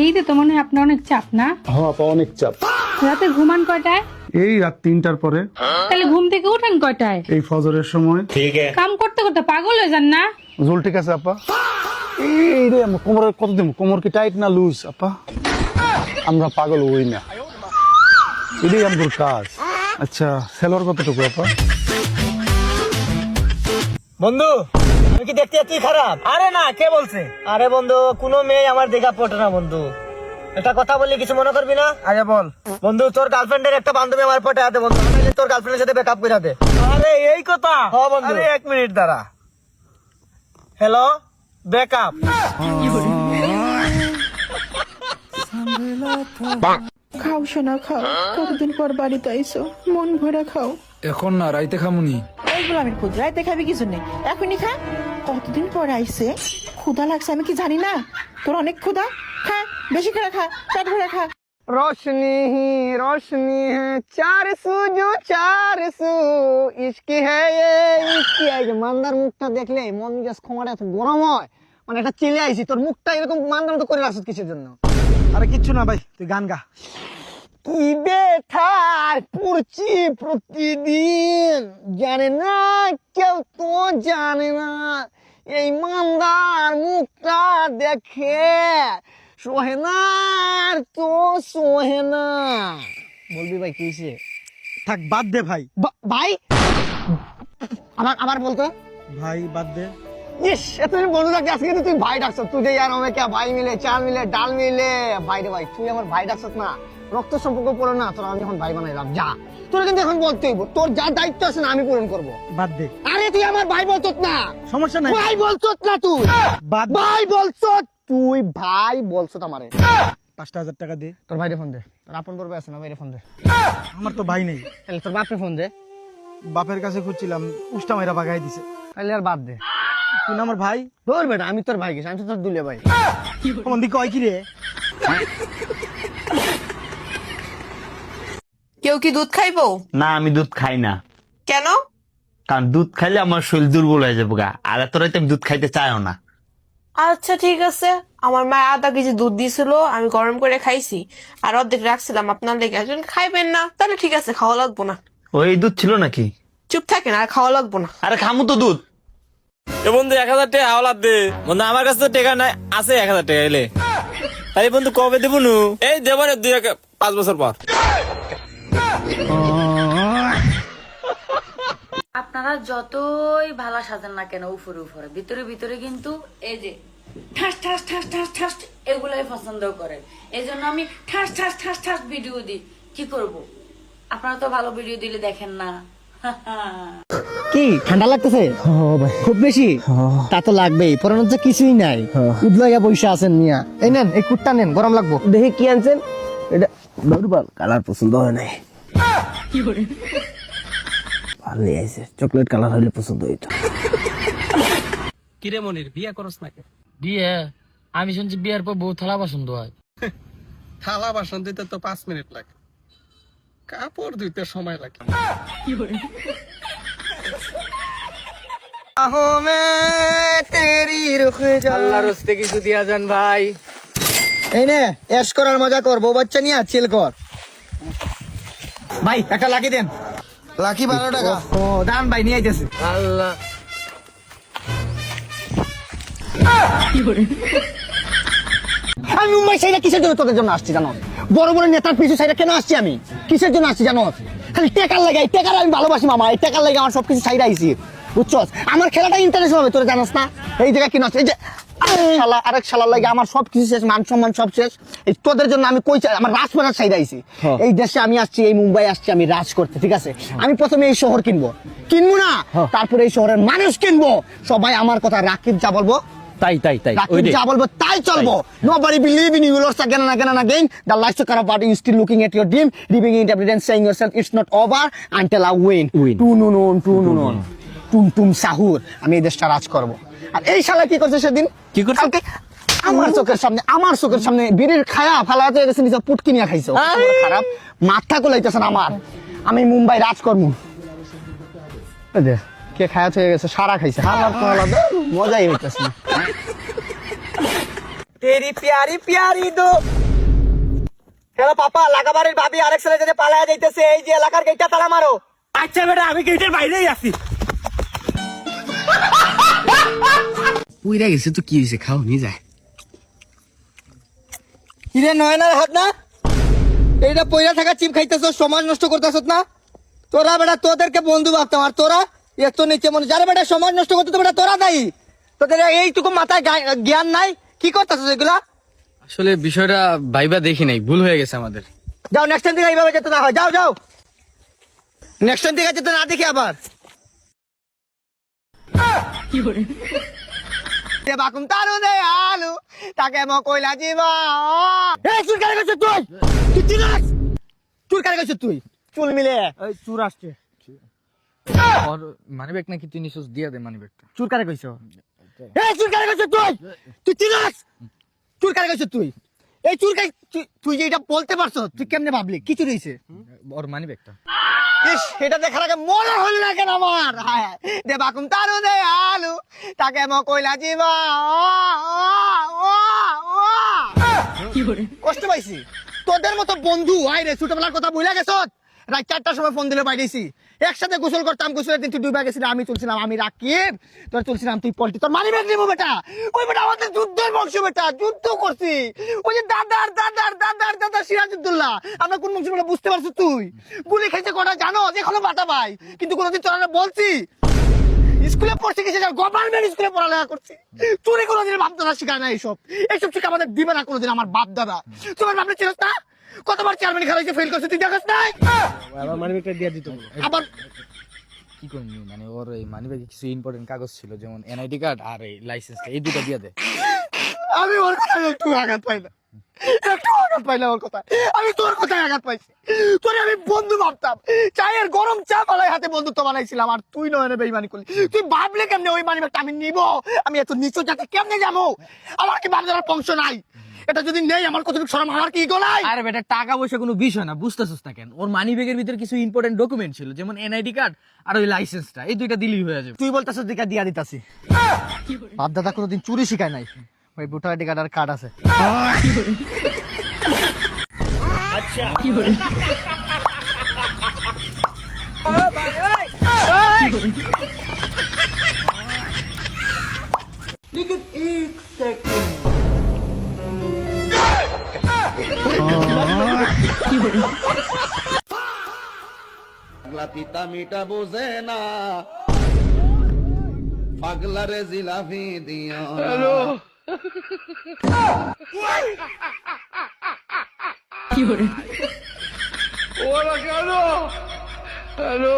এইতে তো মনে হয় আপনার অনেক চাপ না? হ্যাঁ আপা অনেক চাপ। রাতে ঘুমান কয়টায়? এই রাত 3টার পরে। তাহলে ঘুম থেকে উঠেন কয়টায়? এই ফজরের সময়। কাম করতে করতে পাগল হয়ে যান না? জল ঠিক আছে আপা? এই রে আমার কোমরের কত দিন, কোমর কি টাইট না লুজ আপা? আমরা পাগল হই না, এটাই আমাদের কাজ। আচ্ছা সেলর কতটুকু আপা? বন্ধু আমি কি দেখতে তুই খারাপ? আরে না, কে বলছে? আরে বন্ধু কোনো মেয়ে আমার দেখা পটে না বন্ধু। একটা কথা বললি কিছু মনে করবি না? আরে বল বন্ধু, তোর গার্লফ্রেন্ডের একটা বান্ধবী আমার পটে আছে বন্ধু, নাহলে তোর গার্লফ্রেন্ডের সাথে ব্রেকআপ করে দে। আরে এই কথা? হ্যাঁ বন্ধু। আরে 1 মিনিট দাঁড়া। Hello, breakup. খাও সোনা খাও, কতদিন পর বাড়িতে আইসো, মন ভরে খাও। এখন না, রাইতে খামুনি। এইগুলো আমি খুদ রাইতে খাবি কিছু নেই, এখনই খা। কতদিন পর আইসে, ক্ষুধা লাগছে আমি কি জানি না? তোর অনেক ক্ষুধা, খা বেশি করে খা, পেট ভরে খা। रोशनी ही रोशनी है 400 जो 400 ইশক है ये ইশক है। যে মান্দার মুখটা দেখলে মন জাস্ট খমাটা এত গরম হয়, মানে একটা চিলে আইছি। তোর মুখটা এরকম মান্দার মতো করে রাখছিস কিসের জন্য? আরে কিচ্ছু না ভাই, তুই গান গা। কি ব্যথার পড়ছি প্রতিদিন, জানে না কেউ তো জানে না। এই মান্দার মুখটা দেখে সোহে না আর তো সোহে না। বলবি ভাই কি হয়েছে? থাক বাদ দে ভাই। ভাই আবার বলতো ভাই বাদ দে। ইস, এতদিন বন্ধু থাকতে আজকে কিন্তু তুই ভাই ডাকছ। তুই যে আর আমি কে ভাই মিলে চাল মিলে ডাল মিলে ভাই রে ভাই, তুই আমার ভাই ডাকছ না, রক্ত সম্পর্ক পড়ো না। তোর আমি এখন ভাই বানাইলাম, যা। তোর কিন্তু এখন বলতে হইব, তোর যা দায়িত্ব আছে না আমি পূরণ করবো। বাদ দে, আরে তুই আমার ভাই বলছত না, সমস্যা নাই। ভাই বলছত না তুই, বাদ ভাই বলছত, তুই ভাই বলছত আমারে। 5,000 টাকা দে। তোর ভাইরে ফোন দে, তোর আপন পর্বে আছে না, ভাইরে ফোন দে। আমার তো ভাই নেই। তাহলে তোর বাপরে ফোন দে। বাপের কাছে খুঁজছিলাম, উষ্টা মাইরা বাগাই দিছে। তাহলে আর বাদ দে। তুই না আমার ভাই? তোর বেটা, আমি তোর ভাই গেছি, আমি তো তোর দুলে ভাই। কোন দিকে কয় কি রে? কেউ কি দুধ খাইবো? না আমি দুধ খাই না। কেন? কারণ দুধ খাইলে আমার শরীর দুর্বল হয়ে যাবো গা, আর এত রাইতে আমি দুধ খাইতে চাইও না। আচ্ছা ঠিক আছে, আমার মা আধা কেজি দুধ দিয়েছিল, আমি গরম করে খাইছি, আর অর্ধেক রাখছিলাম আপনার লেগে। একজন খাইবেন না, তাহলে ঠিক আছে, খাওয়া লাগবো না। ওই দুধ ছিল নাকি? চুপ থাকেন, আর খাওয়া লাগবো না। আরে খামু তো দুধ। এ বন্ধু 1000 টাকা হাওলাত দে বন্ধু, আমার কাছে তো টাকা নাই, আছে 1000 টাকা এলে। তাই বন্ধু কবে দেবো নু? এই দেবো না, 5 বছর পর। আপনারা যতই ভালো সাজেন না কেন উপরে উপরে, ভিতরে ভিতরে কিন্তু এই যে ঠাস ঠাস ঠাস ঠাস ঠাস এগুলাই পছন্দ করেন। এই জন্য আমি ঠাস ঠাস ঠাস ঠাস ভিডিও দিই। কি করব, আপনারা তো ভালো ভিডিও দিলে দেখেন না। কি ঠান্ডা লাগতেছে খুব বেশি? তা তো লাগবেই, পরানোর যে কিছুই নাই, উদলাইয়া বৈশা আছেন মিয়া। এই নেন, এই কুটটা নেন, গরম লাগবো। দেখি কি আনছেন। এটা নরমাল কালার পছন্দ হয় নাই, ভালো আছে, চকলেট কালার হইলে পছন্দ হইতো। কিরে মনির, বিয়ে করস নাকি? বিয়ে? আমি শুনছি বিয়ের পর বউ থালা পছন্দ হয়। থালা বাসন দিতে তো 5 মিনিট লাগে, কাপড় ধুইতে সময় লাগে। আল্লাহর রাস্তে কিছু দিয়া যান ভাই। এই নে, এশ করার মজা কর, বউ বাচ্চা নিয়ে চিল কর। ভাই একটা লাকি দেন। লাকি 12 টাকা। ও দান ভাই, নিয়ে আইতেছে। আল্লাহ, আমি মুম্বাই সাইডে কিসের জন্য তোদের জন্য আসছি জানো? বড় বড় নেতার পিছু সাইডে কেন আসছি আমি? কিসের জন্য আসছি জানো? খালি টেকার লাগে, এই টেকার আমি ভালোবাসি মামা, এই টেকার লাগে আমার সবকিছু সাইডে আইছি, বুঝছস? আমার খেলাটা ইন্টারন্যাশনাল হবে, তোরা জানাস না? এই জায়গা কিনা এই যে শালা, আরেক শালার লাগে আমার সবকিছু শেষ, মান সম্মান সব শেষ। এই তোদের জন্য আমি কই আমার রাজপাড়ার সাইডে আইছি। এই দেশে আমি আসছি, এই মুম্বাই আসছি আমি রাজ করতে, ঠিক আছে? আমি প্রথমে এই শহর কিনবো না, তারপরে এই শহরের মানুষ কিনবো। সবাই আমার কথা রাকিব যা বলবো তাই তাই তাই রাকিব যা বলবো তাই চলবো। Nobody believe in you, lost again and again and again. The lights are about you still looking at your dream, living in evidence, saying yourself it's not over until I win. টুম সাহুর, আমি এই দেশটা রাজ করবো। আর এই শালা কি করছে সেদিন? কি করছে? কালকে আমার চোখের সামনে বিড়ির খায়া ফালাতে গেছে, নিজে পুটকি নিয়ে খাইছো। খারাপ মাথা কোলাইতেছেন আমার। আমি মুম্বাই রাজ করবো। কে খায়াত হয়ে গেছে, সারা খাইছে, মজাই হইতেছে না। তেরি প্যারি প্যারি দো হ্যালো পাপা লাগাবাড়ির ভাবি আরেক ছেলে যেতে পালায়া যাইতেছে, এই যে এলাকার গেটটা তালা মারো। আচ্ছা বেটা, আমি গেটের বাইরেই আছি। পুইরা গেছে তো কি হয়েছে, খাও নিয়ে যায়। কিরে নয়নার হাত না, এইটা পয়লা থাকা চিপ খাইতেছ, সমাজ নষ্ট করতেছ না তোরা। বেটা তোদেরকে বন্ধু ভাবতাম, আর তোরা এত নিচে মনে যারা বেটা সমাজ নষ্ট করতে, তো বেটা তোরা দায়ী। তোদের এইটুকু মাথায় জ্ঞান নাই, কি করতেছ এগুলা? আসলে বিষয়টা ভাইবা দেখি নাই, ভুল হয়ে গেছে আমাদের। যাও নেক্সট টাইম থেকে এইভাবে যেতে না হয়, যাও যাও নেক্সট টাইম থেকে যেতে না দেখি আবার। বাকুম তারু দে আলু তাকে ম কইলা জীবা। এই চুল কারে গেছ তুই, তুই চিনাস? চুল কারে গেছ তুই? চুল মিলে এই চুর আসছে। ওর মানি ব্যাগ নাকি তুই নিছস, দিয়া দে মানি ব্যাগটা। চুল কারে গেছ? এই চুল কারে গেছ তুই? তুই চিনাস? চুল কারে গেছ তুই? এই চুল কারে তুই যে এটা বলতে পারছ, তুই কেমনে ভাবলি কিছু রইছে? ওর মানি ব্যাগটা। ইস, এটা দেখার আগে মনে হল না কেন আমার? হায় দে বাকুম তারু দে আলু তাকে ম কইলা জীবা। কষ্ট পাইছি তোদের মতো বন্ধু। আই রে ছোটবেলার কথা ভুলে গেছ? রাত 4টার সময় ফোন দিলে বাইরেছি, একসাথে গোসল করতাম। গোসলের দিন তুই ডুবে গেছিলাম, আমি তুলছিলাম, আমি রাকিব তোর তুলছিলাম, তুই পল্টি। তোর মানি ব্যাগ নিবো বেটা? ওই বেটা আমাদের যুদ্ধের বংশ বেটা, যুদ্ধ করছি। ওই যে দাদার দাদার দাদার দাদা সিরাজউদ্দৌলা, আমরা কোন বংশ বলে বুঝতে পারছিস তুই? গুলি খেয়েছে কটা জানো? এখনো বাটা ভাই, কিন্তু কোনোদিন তোরা বলছি? স্কুলে পড়ছি কিছু, গভর্নমেন্ট স্কুলে পড়ালেখা করছি। চুরি কোনোদিন বাপ দাদা শিখায় না, এইসব এইসব শিখা আমাদের দিবে না কোনোদিন আমার বাপ দাদা। তোমার বাপরে চিনস না? কতবার চেয়ারম্যান খেলাইছে, ফেল করছে, তুই দেখাস নাই? আমার মানি ব্যাগটা দিয়ে দিত। আবার কি করবি, মানে ওর এই মানি ব্যাগে কিছু ইম্পর্টেন্ট কাগজ ছিল, যেমন এনআইডি কার্ড আর এই লাইসেন্সটা, এই দুটো দিয়ে দে। আমি ওর কথায় একটু আঘাত পাই না, একটু আঘাত পাই না ওর কথায়। আমি তোর কথায় আঘাত পাইছি। তোরে আমি বন্ধু ভাবতাম, চায়ের গরম চা বালাই হাতে বন্ধুত্ব বানাইছিলাম, আর তুই নয় বেইমানি করলি। তুই ভাবলে কেমনে ওই মানি ব্যাগটা আমি নিব? আমি এত নিচু যাতে কেমনে যাবো? আমার কি বাপ দাদার বংশ নাই? এটা যদি নেই আমার কতটুকু শরম, আমার কি গলাই? আরে বেটা, টাকা পয়সা কোনো বিষয় না, বুঝতেছিস না কেন? ওর মানি ব্যাগের ভিতরে কিছু ইম্পর্টেন্ট ডকুমেন্ট ছিল, যেমন এনআইডি কার্ড আর ওই লাইসেন্সটা, এই দুইটা দিলেই হয়ে যাবে। তুই বলতেছিস দিকা দিয়া দিতাছি। বাপ দাদা কোনোদিন চুরি শিখায় নাই, ওই ভোটার আইডি কার্ড আর কার্ড আছে। পিতা মিটা বোঝে না, পাগলারে জিলাপি দিয়া। হ্যালো কি হলো? ওরা কেন? হ্যালো